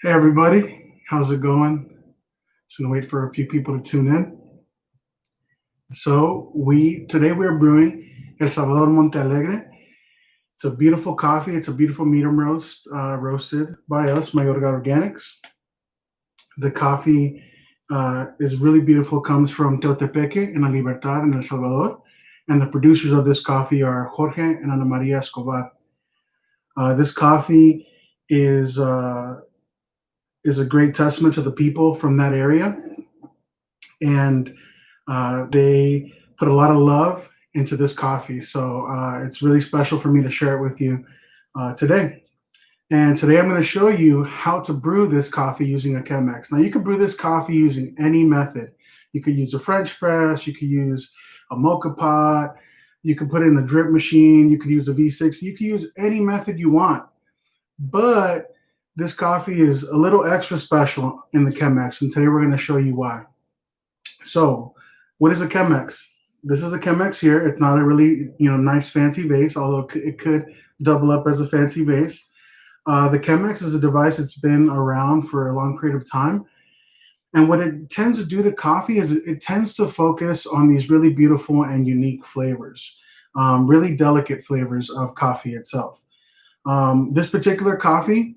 Hey everybody, how's it going? Just gonna wait for a few people to tune in. So today we're brewing El Salvador Montealegre. It's a beautiful coffee. It's a beautiful medium roast, roasted by us, Mayorga Organics. The coffee is really beautiful. Comes from Teotepeque in La Libertad in El Salvador, and the producers of this coffee are Jorge and Ana Maria Escobar. This coffee is uh, is a great testament to the people from that area, and they put a lot of love into this coffee. So it's really special for me to share it with you today. And today I'm going to show you how to brew this coffee using a Chemex. Now you can brew this coffee using any method. You could use a French press, you could use a mocha pot, you could put it in a drip machine, you could use a V60, you could use any method you want. But this coffee is a little extra special in the Chemex, and today we're going to show you why. So, what is a Chemex? This is a Chemex here. It's not a really nice fancy vase, although it could double up as a fancy vase. The Chemex is a device that's been around for a long period of time. And what it tends to do to coffee is it tends to focus on these really beautiful and unique flavors, really delicate flavors of coffee itself. This particular coffee,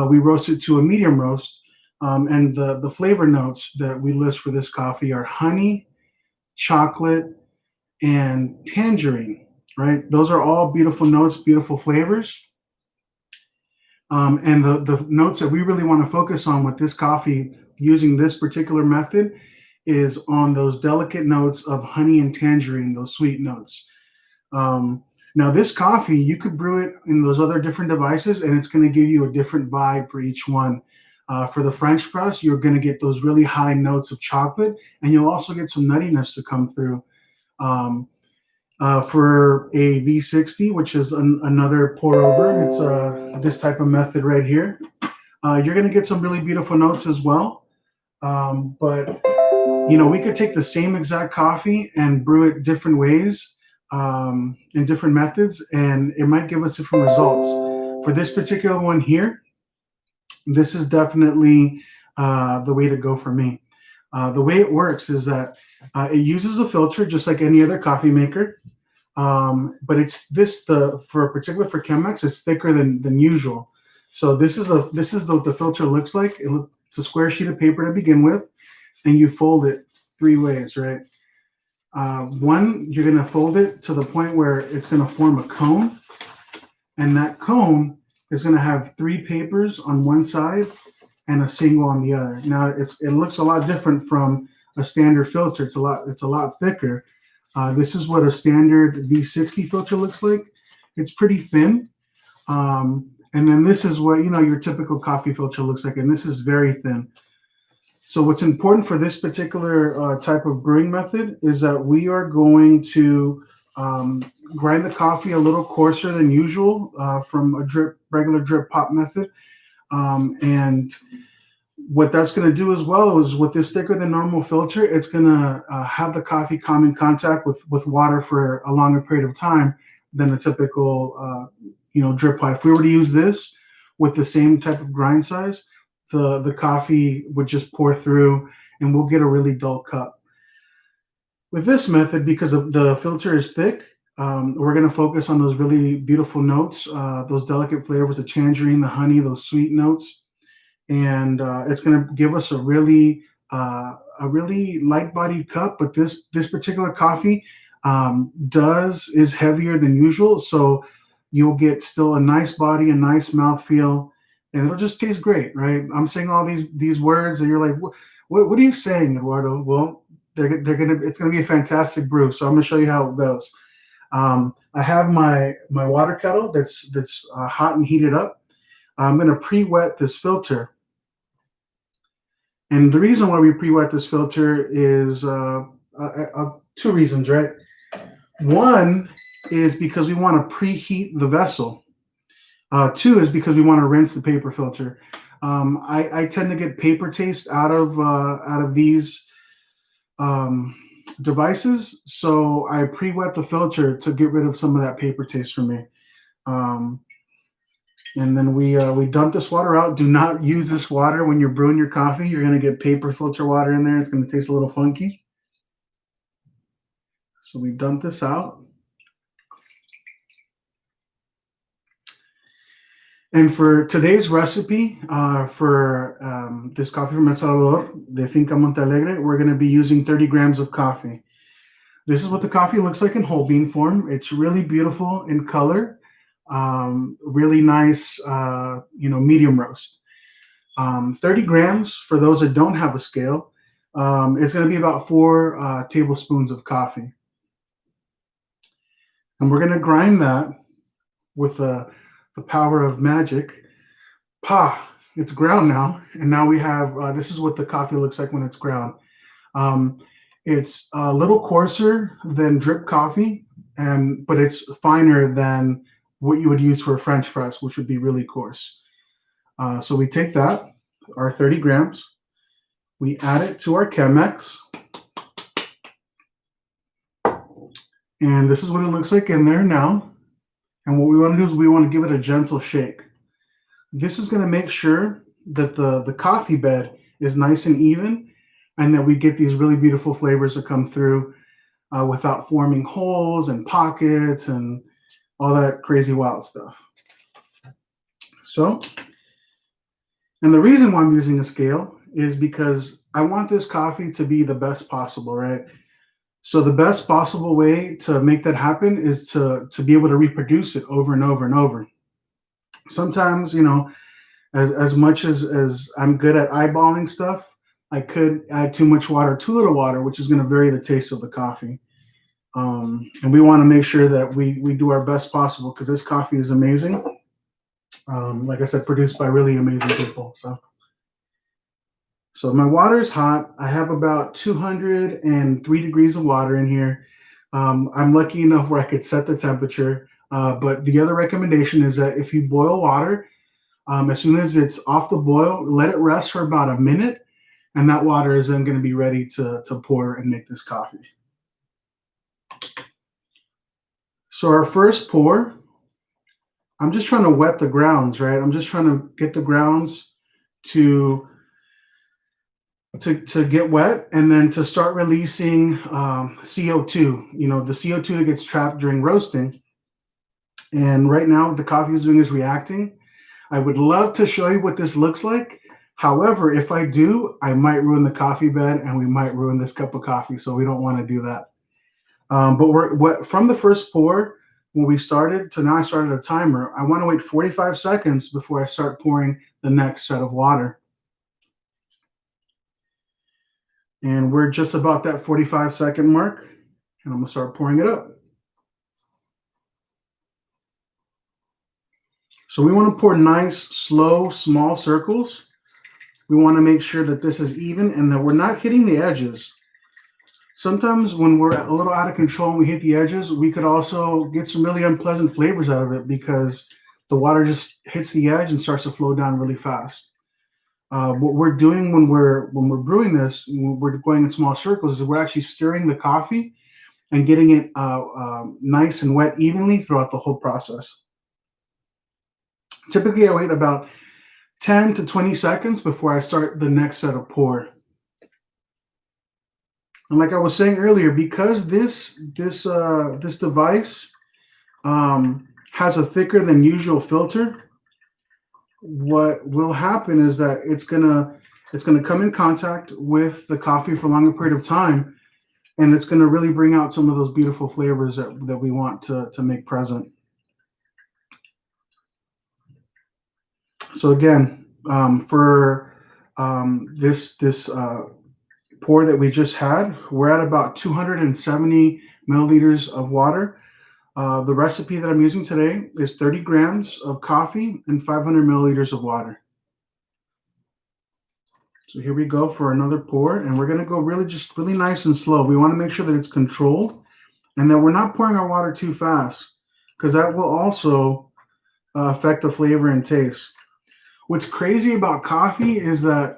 we roasted to a medium roast, and the flavor notes that we list for this coffee are honey, chocolate, and tangerine, right? Those are all beautiful notes, beautiful flavors. And the notes that we really want to focus on with this coffee using this particular method is on those delicate notes of honey and tangerine, those sweet notes. Now, this coffee, you could brew it in those other different devices, and it's going to give you a different vibe for each one. For the French press, you're going to get those really high notes of chocolate, and you'll also get some nuttiness to come through. For a V60, which is another pour over, it's this type of method right here. You're going to get some really beautiful notes as well. But we could take the same exact coffee and brew it different ways, in different methods, and it might give us different results. For this particular one here, this is definitely the way to go for me. The way it works is that it uses a filter just like any other coffee maker, but it's for Chemex, it's thicker than usual. So this is what the filter looks like. It's a square sheet of paper to begin with, and you fold it three ways, right? One, you're going to fold it to the point where it's going to form a cone, and that cone is going to have three papers on one side and a single on the other. Now it looks a lot different from a standard filter. It's a lot thicker. This is what a standard V60 filter looks like. It's pretty thin. And then this is what your typical coffee filter looks like, and this is very thin. So what's important for this particular type of brewing method is that we are going to grind the coffee a little coarser than usual from a regular drip pop method. And what that's going to do as well is with this thicker than normal filter, it's going to have the coffee come in contact with water for a longer period of time than a typical drip pipe. If we were to use this with the same type of grind size, the coffee would just pour through and we'll get a really dull cup. With this method, because the filter is thick, we're going to focus on those really beautiful notes, those delicate flavors, the tangerine, the honey, those sweet notes. And it's going to give us a really light-bodied cup. But this particular coffee is heavier than usual, so you'll get still a nice body, a nice mouthfeel, and it'll just taste great, right? I'm saying all these words, and you're like, what are you saying, Eduardo? Well, it's gonna be a fantastic brew. So I'm gonna show you how it goes. I have my water kettle that's hot and heated up. I'm gonna pre-wet this filter. And the reason why we pre-wet this filter is two reasons, right? One is because we want to preheat the vessel. Two is because we want to rinse the paper filter. I tend to get paper taste out of these devices, so I pre-wet the filter to get rid of some of that paper taste for me. And then we dump this water out. Do not use this water when you're brewing your coffee. You're going to get paper filter water in there. It's going to taste a little funky. So we dump this out. And for today's recipe, for this coffee from El Salvador, de Finca Montealegre, we're going to be using 30 grams of coffee. This is what the coffee looks like in whole bean form. It's really beautiful in color, really nice, medium roast. 30 grams, for those that don't have a scale, it's going to be about 4 tablespoons of coffee. And we're going to grind that with the power of magic. It's ground now. And now we have, this is what the coffee looks like when it's ground. It's a little coarser than drip coffee, but it's finer than what you would use for a French press, which would be really coarse. So we take that, our 30 grams, we add it to our Chemex. And this is what it looks like in there now. And what we want to do is we want to give it a gentle shake. This is going to make sure that the coffee bed is nice and even, and that we get these really beautiful flavors that come through without forming holes and pockets and all that crazy wild stuff. So, and the reason why I'm using a scale is because I want this coffee to be the best possible, right? So the best possible way to make that happen is to be able to reproduce it over and over and over. Sometimes, as much as I'm good at eyeballing stuff, I could add too much water, too little water, which is going to vary the taste of the coffee. And we want to make sure that we do our best possible, because this coffee is amazing. Like I said, produced by really amazing people. So my water is hot. I have about 203 degrees of water in here. I'm lucky enough where I could set the temperature. But the other recommendation is that if you boil water, as soon as it's off the boil, let it rest for about a minute, and that water is then going to be ready to pour and make this coffee. So our first pour, I'm just trying to wet the grounds, right? I'm just trying to get the grounds to get wet, and then to start releasing CO2, the CO2 that gets trapped during roasting. And right now what the coffee is doing is reacting. I would love to show you what this looks like. However, if I do, I might ruin the coffee bed, and we might ruin this cup of coffee, so we don't want to do that. But from the first pour, when we started to now I started a timer, I want to wait 45 seconds before I start pouring the next set of water. And we're just about that 45-second mark, and I'm going to start pouring it up. So we want to pour nice, slow, small circles. We want to make sure that this is even and that we're not hitting the edges. Sometimes when we're a little out of control and we hit the edges, we could also get some really unpleasant flavors out of it, because the water just hits the edge and starts to flow down really fast. What we're doing when we're brewing this, when we're going in small circles, is we're actually stirring the coffee and getting it nice and wet evenly throughout the whole process. Typically, I wait about 10 to 20 seconds before I start the next set of pour. And like I was saying earlier, because this device has a thicker than usual filter, what will happen is that it's gonna come in contact with the coffee for a longer period of time, and it's gonna really bring out some of those beautiful flavors that we want to make present. So again, for this pour that we just had, we're at about 270 milliliters of water. The recipe that I'm using today is 30 grams of coffee and 500 milliliters of water. So here we go for another pour, and we're going to go really nice and slow. We want to make sure that it's controlled and that we're not pouring our water too fast, because that will also affect the flavor and taste. What's crazy about coffee is that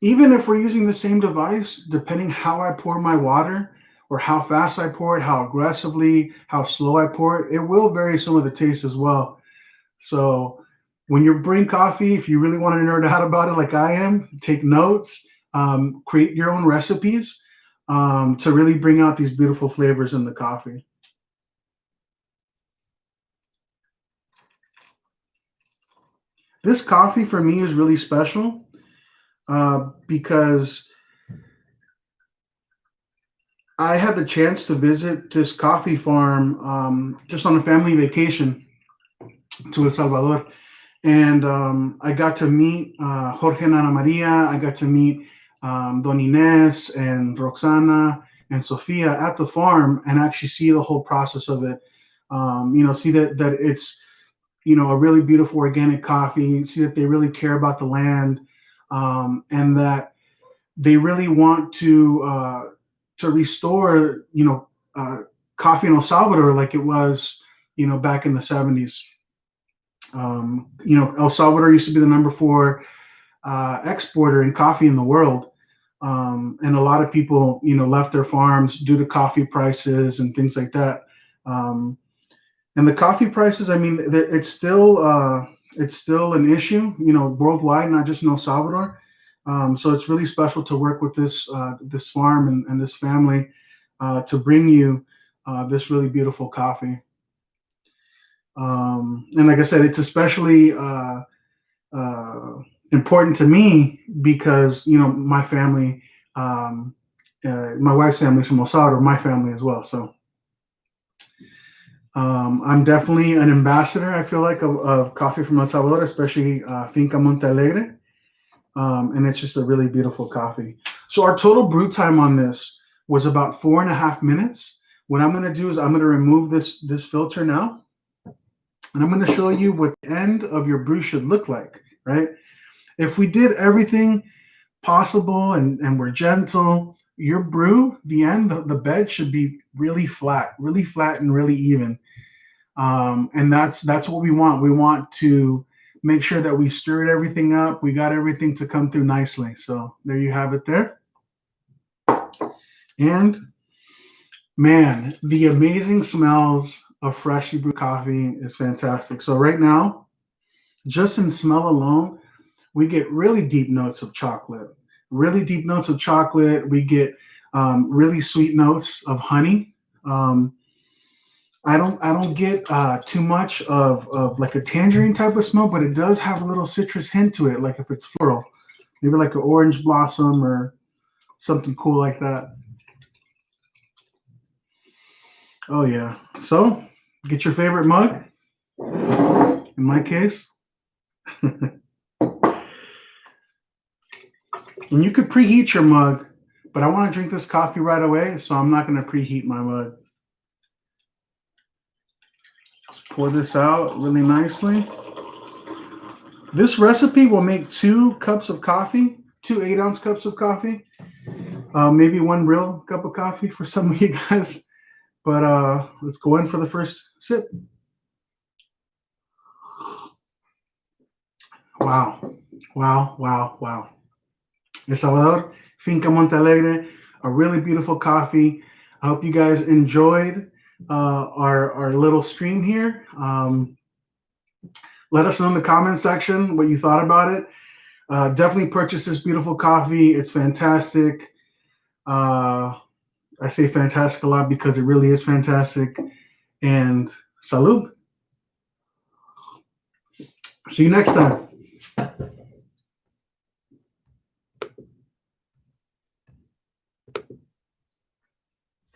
even if we're using the same device, depending how I pour my water, or how fast I pour it, how aggressively, how slow I pour it, it will vary some of the taste as well. So when you're brewing coffee, if you really want to nerd out about it like I am, take notes, create your own recipes to really bring out these beautiful flavors in the coffee. This coffee for me is really special because I had the chance to visit this coffee farm just on a family vacation to El Salvador. And I got to meet Jorge and Ana Maria. I got to meet Don Inez and Roxana and Sofia at the farm and actually see the whole process of it. See that it's, a really beautiful organic coffee, see that they really care about the land, and that they really want to restore, coffee in El Salvador like it was, back in the 70s. El Salvador used to be the number 4 exporter in coffee in the world. And a lot of people, left their farms due to coffee prices and things like that. And the coffee prices, I mean, it's still an issue, worldwide, not just in El Salvador. So it's really special to work with this farm and this family to bring you this really beautiful coffee. And like I said, it's especially important to me because my family, my wife's family is from El Salvador, my family as well. So I'm definitely an ambassador, I feel like, of coffee from El Salvador, especially Finca Montealegre. And it's just a really beautiful coffee. So our total brew time on this was about 4.5 minutes. What I'm going to do is I'm going to remove this filter now. And I'm going to show you what the end of your brew should look like, right? If we did everything possible and we're gentle, your brew, the end, the bed should be really flat and really even. And that's what we want. We want to make sure that we stirred everything up. We got everything to come through nicely. So there you have it there. And man, the amazing smells of freshly brewed coffee is fantastic. So right now, just in smell alone, we get really deep notes of chocolate. We get really sweet notes of honey. I don't get too much of like a tangerine type of smell, but it does have a little citrus hint to it, like if it's floral, maybe like an orange blossom or something cool like that. Oh yeah. So get your favorite mug. In my case. And you could preheat your mug, but I want to drink this coffee right away, so I'm not going to preheat my mug. Let's pour this out really nicely. This recipe will make 2 cups of coffee, 2 8-ounce cups of coffee, maybe 1 real cup of coffee for some of you guys. But let's go in for the first sip. Wow. El Salvador, Finca Montealegre, a really beautiful coffee. I hope you guys enjoyed our little stream here. Let us know in the comment section what you thought about it. Definitely purchase this beautiful coffee. It's fantastic. I say fantastic a lot because it really is fantastic. And salud. See you next time.